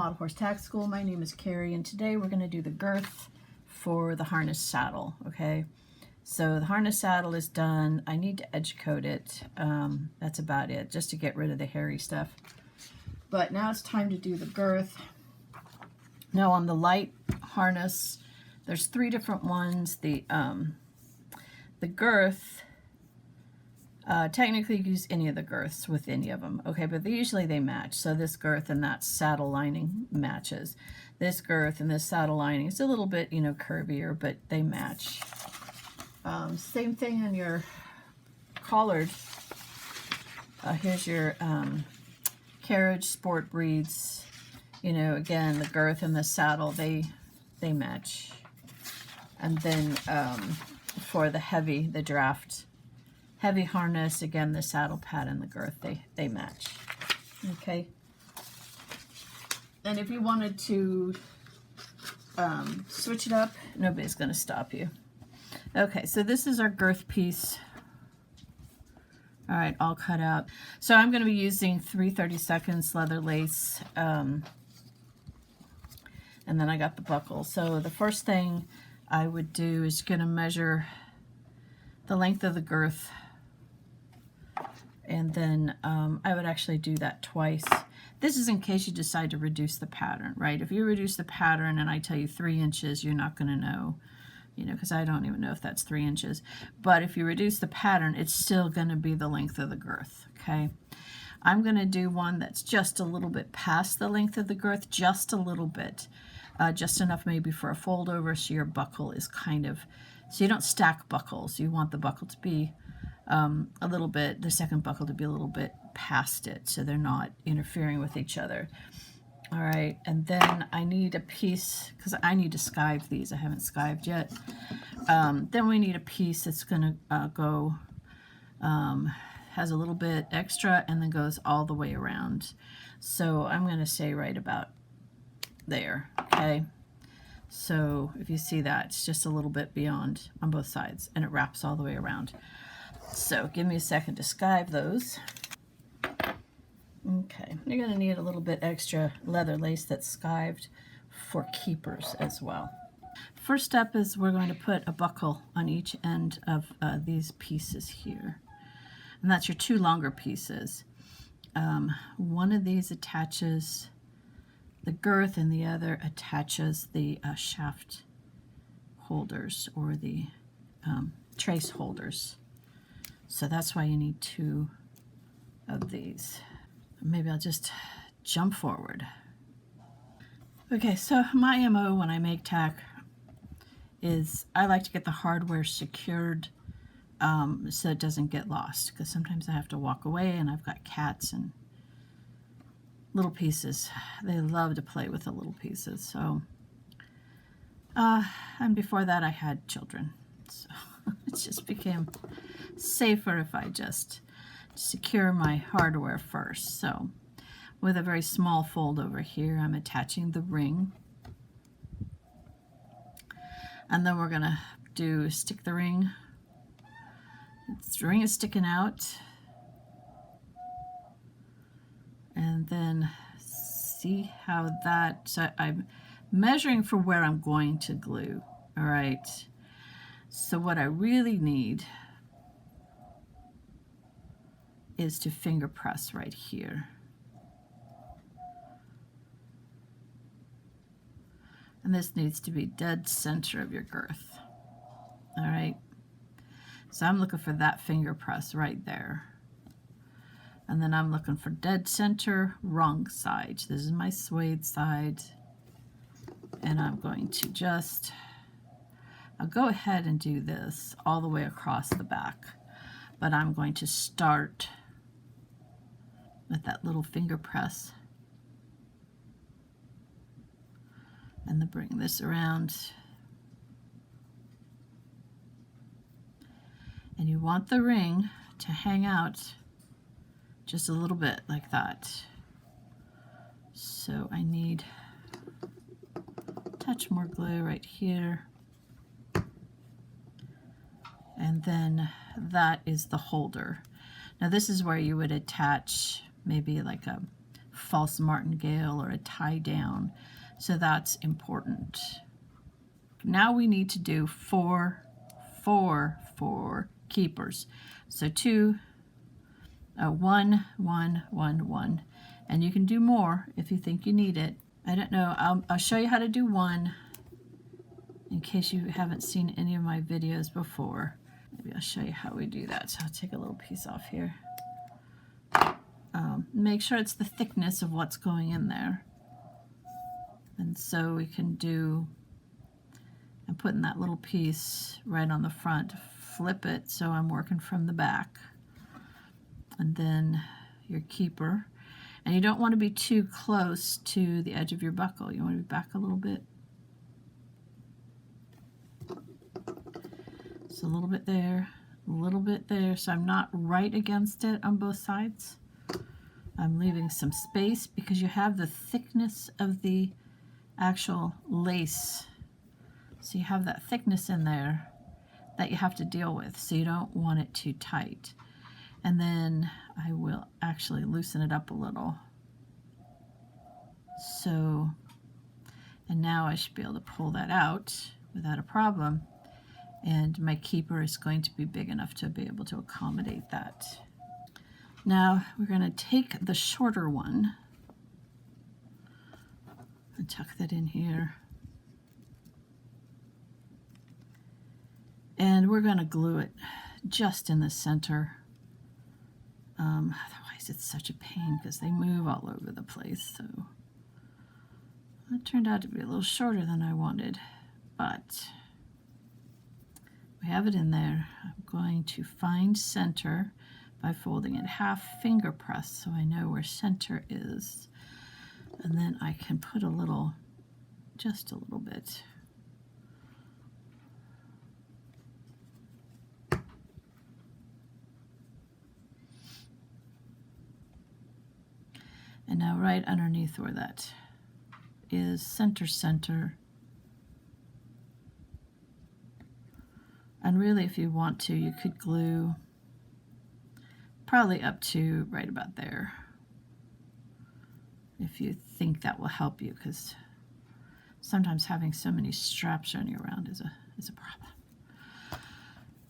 Model Horse Tack School. My name is Carrie, and today we're going to do the girth for the harness saddle, okay? So the harness saddle is done. I need to edge coat it. That's about it, just to get rid of the hairy stuff. But now it's time to do the girth. Now on the light harness, there's 3 different ones. The girth, technically you can use any of the girths with any of them, okay, but usually they match. So this girth and that saddle lining matches. This girth and this saddle lining, it's a little bit, you know, curvier, but they match. Same thing on your collared. Here's your carriage sport breeds. You know, again, the girth and the saddle, they match. And then for the heavy, the draft heavy harness, again, the saddle pad and the girth, they match. Okay. And if you wanted to switch it up, nobody's going to stop you. Okay, so this is our girth piece. All right, all cut out. So I'm going to be using 3 30-seconds leather lace. And then I got the buckle. So the first thing I would do is going to measure the length of the girth. And then I would actually do that twice. This is in case you decide to reduce the pattern, right? If you reduce the pattern and I tell you 3 inches, you're not going to know, you know, because I don't even know if that's 3 inches. But if you reduce the pattern, it's still going to be the length of the girth, okay? I'm going to do one that's just a little bit past the length of the girth, just a little bit. Just enough maybe for a fold over so your buckle is kind of, so you don't stack buckles. You want the buckle to be a little bit, the second buckle to be a little bit past it so they're not interfering with each other. All right, and then I need a piece, because I need to skive these. I haven't skived yet. Then we need a piece that's going to go, has a little bit extra and then goes all the way around. So I'm going to say right about there, okay? So if you see that, it's just a little bit beyond on both sides, and it wraps all the way around. So give me a second to skive those. Okay, you're going to need a little bit extra leather lace that's skived for keepers as well. First step is we're going to put a buckle on each end of these pieces here. And that's your 2 longer pieces. One of these attaches the girth and the other attaches the shaft holders or the trace holders. So that's why you need 2 of these. Maybe I'll just jump forward. Okay, so my MO when I make tack is I like to get the hardware secured so it doesn't get lost, because sometimes I have to walk away and I've got cats and little pieces. They love to play with the little pieces. So, and before that I had children. So it just became safer if I just secure my hardware first. So with a very small fold over here, I'm attaching the ring. And then we're gonna stick the ring. The ring is sticking out. And then see how that, so I'm measuring for where I'm going to glue, all right? So what I really need is to finger press right here. And this needs to be dead center of your girth, all right? So I'm looking for that finger press right there. And then I'm looking for dead center, wrong side. This is my suede side. And I'm going to I'll go ahead and do this all the way across the back. But I'm going to start with that little finger press. And then bring this around. And you want the ring to hang out just a little bit like that. So I need a touch more glue right here. And then that is the holder. Now this is where you would attach maybe like a false martingale or a tie down. So that's important. Now we need to do four keepers. So 2, 1, 1, 1, 1. And you can do more if you think you need it. I don't know. I'll show you how to do 1 in case you haven't seen any of my videos before. Maybe I'll show you how we do that. So I'll take a little piece off here. Make sure it's the thickness of what's going in there. And so we can do, I'm putting that little piece right on the front, flip it so I'm working from the back. And then your keeper. And you don't want to be too close to the edge of your buckle. You want to be back a little bit. So a little bit there, a little bit there. So I'm not right against it on both sides. I'm leaving some space because you have the thickness of the actual lace. So you have that thickness in there that you have to deal with. So you don't want it too tight. And then I will actually loosen it up a little. So, and now I should be able to pull that out without a problem. And my keeper is going to be big enough to be able to accommodate that. Now we're going to take the shorter one and tuck that in here. And we're going to glue it just in the center. Otherwise it's such a pain because they move all over the place. So it turned out to be a little shorter than I wanted, but we have it in there. I'm going to find center by folding it half, finger press, so I know where center is. And then I can put a little, just a little bit. And now right underneath where that is center. And really, if you want to, you could glue probably up to right about there, if you think that will help you, because sometimes having so many straps running around is a problem.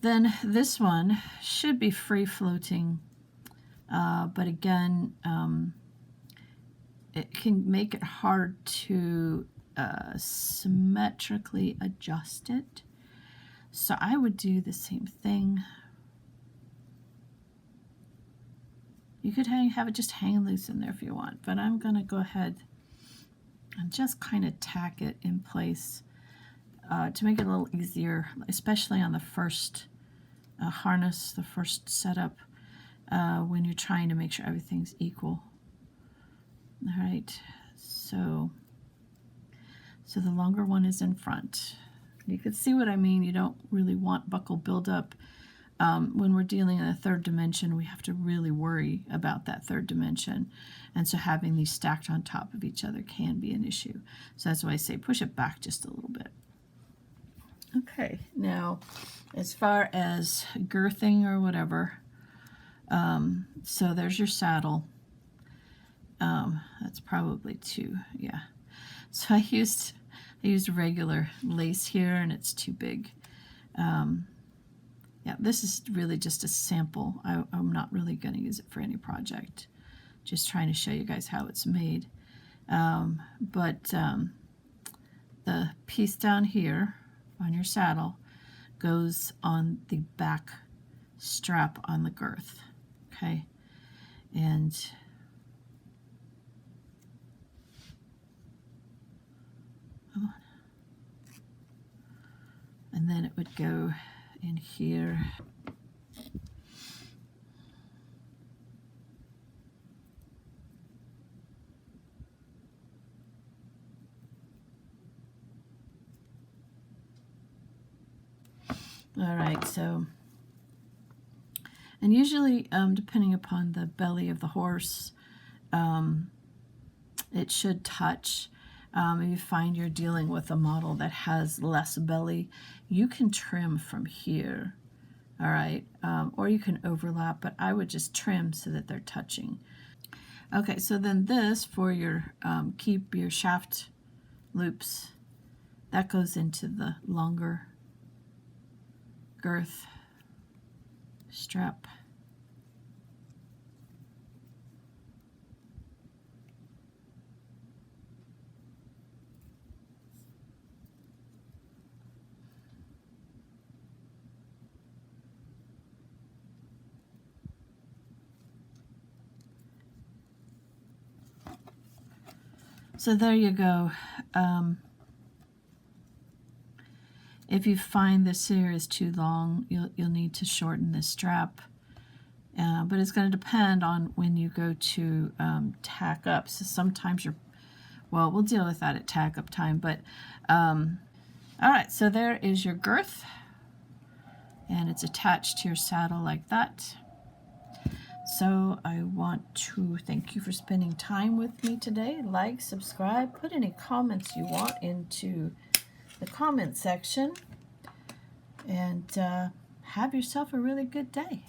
Then this one should be free floating, but again, it can make it hard to symmetrically adjust it. So I would do the same thing. You could have it just hang loose in there if you want, but I'm going to go ahead and just kind of tack it in place to make it a little easier, especially on the first harness, the first setup, when you're trying to make sure everything's equal. All right, so the longer one is in front. You can see what I mean. You don't really want buckle buildup. When we're dealing in a third dimension, we have to really worry about that third dimension. And so having these stacked on top of each other can be an issue. So that's why I say push it back just a little bit. Okay, now as far as girthing or whatever, so there's your saddle. That's probably 2, yeah. So I used regular lace here, and it's too big. Yeah, this is really just a sample. I'm not really going to use it for any project. Just trying to show you guys how it's made. But the piece down here on your saddle goes on the back strap on the girth. Okay, and then it would go in here. All right, so, and usually, depending upon the belly of the horse, it should touch. If you find you're dealing with a model that has less belly, you can trim from here, all right? Or you can overlap, but I would just trim so that they're touching. Okay, so then this for your keep your shaft loops, that goes into the longer girth strap. So there you go. If you find this here is too long, you'll need to shorten this strap. But it's going to depend on when you go to tack up. So sometimes well, we'll deal with that at tack up time. But all right, so there is your girth, and it's attached to your saddle like that. So I want to thank you for spending time with me today. Like, subscribe, put any comments you want into the comment section, and have yourself a really good day.